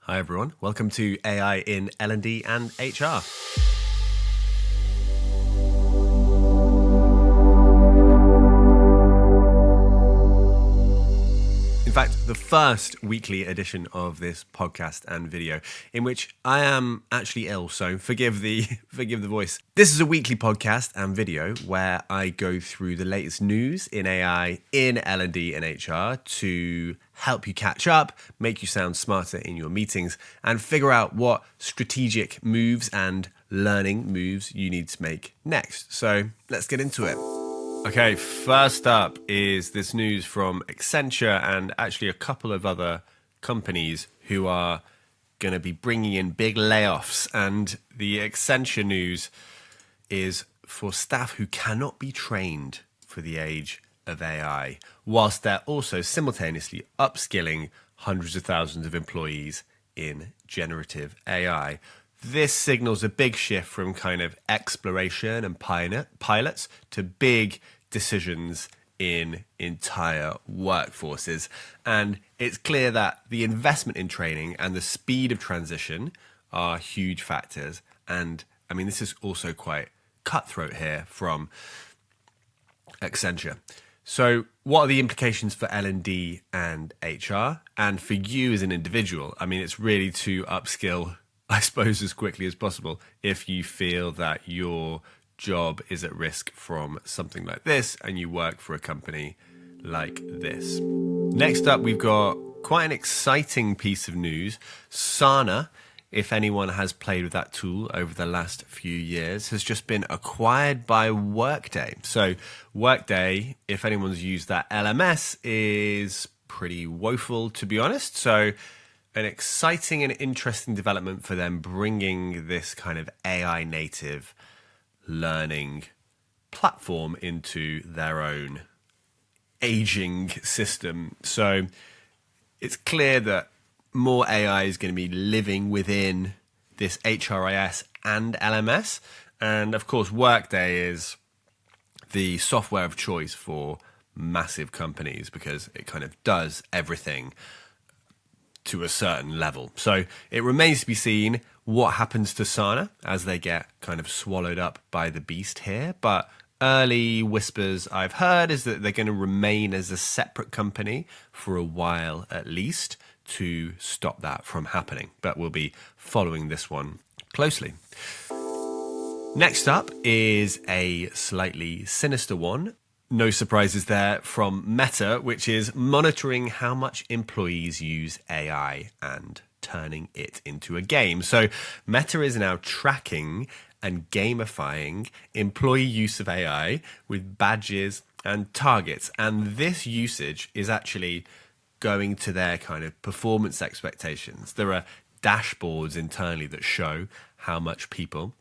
Hi everyone, welcome to AI in L&D and HR. In fact, the first weekly edition of this podcast and video in which I am actually ill, so forgive the voice. This is a weekly podcast and video where I go through the latest news in AI, in L&D and HR to help you catch up, make you sound smarter in your meetings, and figure out what strategic moves and learning moves you need to make next. So let's get into it. Okay, first up is this news from Accenture and actually a couple of other companies who are going to be bringing in big layoffs. And the Accenture news is for staff who cannot be trained for the age of AI, whilst they're also simultaneously upskilling hundreds of thousands of employees in generative AI. This signals a big shift from kind of exploration and pilots to big decisions in entire workforces. And it's clear that the investment in training and the speed of transition are huge factors. And I mean, this is also quite cutthroat here from Accenture. So what are the implications for L&D and HR? And for you as an individual? I mean, it's really to upskill, I suppose, as quickly as possible if you feel that your job is at risk from something like this and you work for a company like this. Next up, we've got quite an exciting piece of news. Sana, if anyone has played with that tool over the last few years, has just been acquired by Workday. So Workday, if anyone's used that LMS, is pretty woeful, to be honest. So an exciting and interesting development for them, bringing this kind of AI native learning platform into their own aging system. So it's clear that more AI is going to be living within this HRIS and LMS. And of course, Workday is the software of choice for massive companies because it kind of does everything to a certain level. So it remains to be seen what happens to Sana as they get kind of swallowed up by the beast here. But early whispers I've heard is that they're going to remain as a separate company for a while at least to stop that from happening. But we'll be following this one closely. Next up is a slightly sinister one. No surprises there from Meta, which is monitoring how much employees use AI and turning it into a game. So Meta is now tracking and gamifying employee use of AI with badges and targets. And this usage is actually going to their kind of performance expectations. There are dashboards internally that show how much people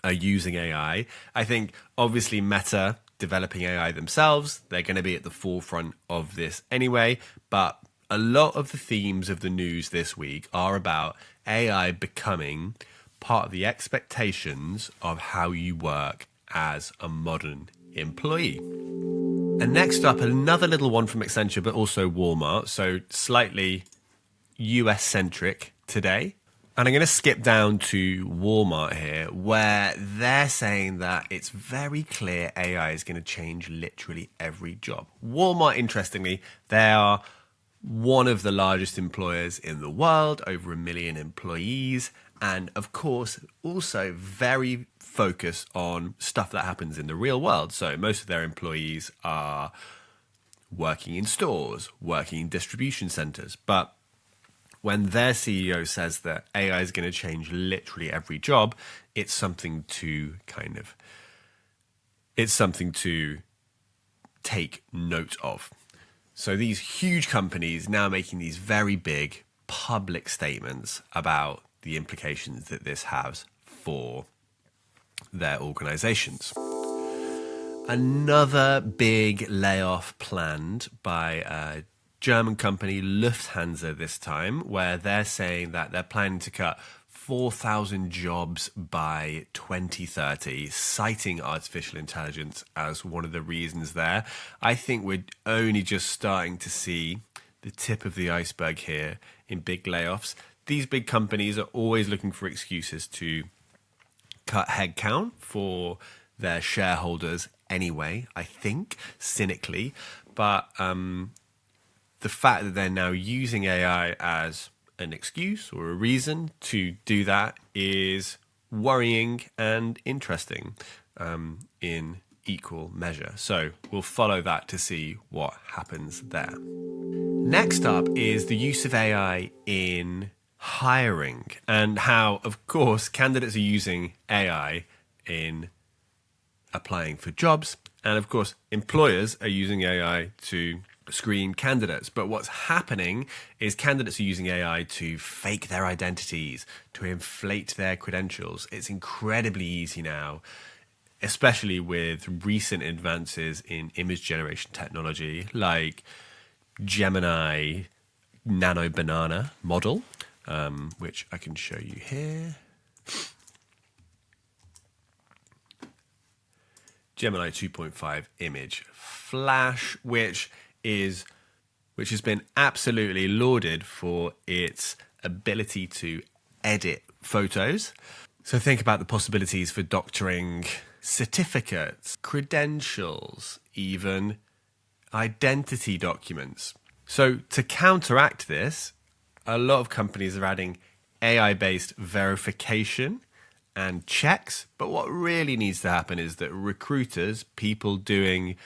are using AI. I think obviously Meta developing AI themselves, they're going to be at the forefront of this anyway, but a lot of the themes of the news this week are about AI becoming part of the expectations of how you work as a modern employee. And next up, another little one from Accenture, but also Walmart, so slightly US-centric today. And I'm going to skip down to Walmart here, where they're saying that it's very clear AI is going to change literally every job. Walmart, interestingly, they are one of the largest employers in the world, over 1 million employees, and of course, also very focused on stuff that happens in the real world. So most of their employees are working in stores, working in distribution centers, but when their CEO says that AI is going to change literally every job, it's something to take note of. So these huge companies now making these very big public statements about the implications that this has for their organizations. Another big layoff planned by German company Lufthansa this time, where they're saying that they're planning to cut 4,000 jobs by 2030, citing artificial intelligence as one of the reasons there. I think we're only just starting to see the tip of the iceberg here in big layoffs. these big companies are always looking for excuses to cut headcount for their shareholders anyway, I think, cynically. But the fact that they're now using AI as an excuse or a reason to do that is worrying and interesting in equal measure. So we'll follow that to see what happens there. Next up is the use of AI in hiring and how, of course, candidates are using AI in applying for jobs. And of course, employers are using AI to screen candidates. But what's happening is candidates are using AI to fake their identities, to inflate their credentials. It's incredibly easy now, especially with recent advances in image generation technology like Gemini Nano Banana model, which I can show you here. Gemini 2.5 image flash, which has been absolutely lauded for its ability to edit photos. So think about the possibilities for doctoring certificates, credentials, even identity documents. So to counteract this, a lot of companies are adding AI-based verification and checks. But what really needs to happen is that recruiters, people doing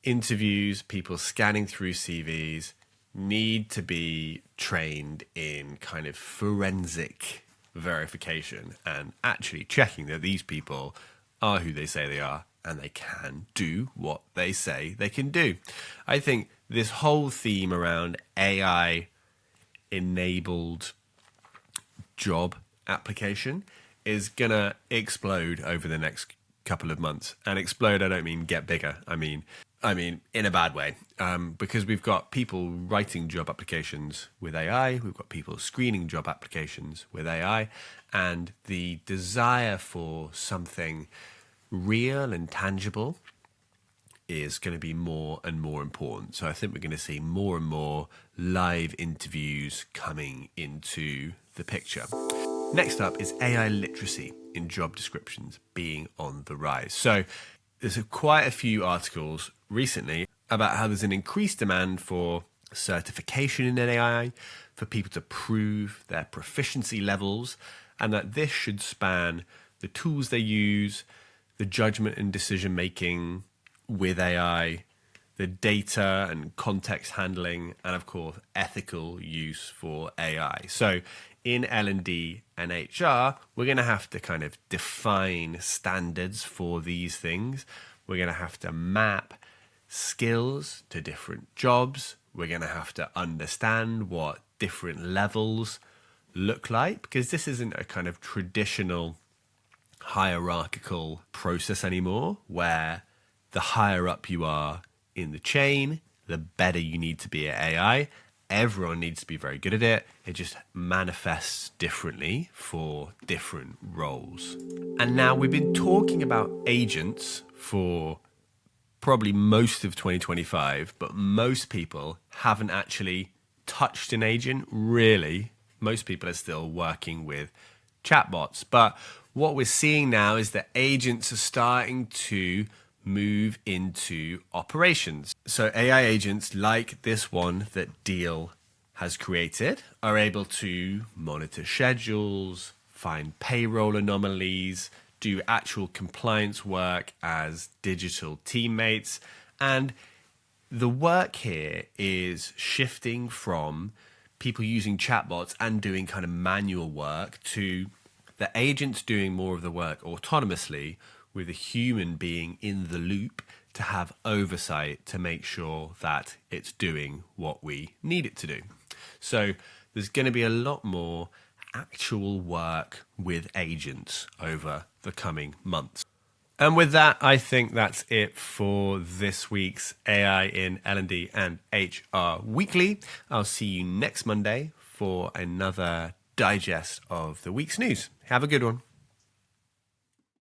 interviews, people scanning through CVs, need to be trained in kind of forensic verification and actually checking that these people are who they say they are and they can do what they say they can do. I think this whole theme around AI enabled job application is going to explode over the next couple of months. And explode, I don't mean get bigger. I mean in a bad way, because we've got people writing job applications with AI. We've got people screening job applications with AI. And the desire for something real and tangible is going to be more and more important. So I think we're going to see more and more live interviews coming into the picture. Next up is AI literacy in job descriptions being on the rise. So there's quite a few articles recently about how there's an increased demand for certification in AI, for people to prove their proficiency levels, and that this should span the tools they use, the judgment and decision making with AI, the data and context handling, and of course, ethical use for AI. So in L&D and HR, we're going to have to kind of define standards for these things. We're going to have to map skills to different jobs. We're going to have to understand what different levels look like, because this isn't a kind of traditional hierarchical process anymore, where the higher up you are in the chain, the better you need to be at AI. Everyone needs to be very good at it. It just manifests differently for different roles. And now we've been talking about agents for probably most of 2025, but most people haven't actually touched an agent, really. Most people are still working with chatbots. But what we're seeing now is that agents are starting to move into operations. So AI agents like this one that Deal has created are able to monitor schedules, find payroll anomalies, do actual compliance work as digital teammates. And the work here is shifting from people using chatbots and doing kind of manual work to the agents doing more of the work autonomously, with a human being in the loop to have oversight to make sure that it's doing what we need it to do. So there's going to be a lot more actual work with agents over the coming months. And with that, I think that's it for this week's AI in L&D and HR Weekly. I'll see you next Monday for another digest of the week's news. Have a good one.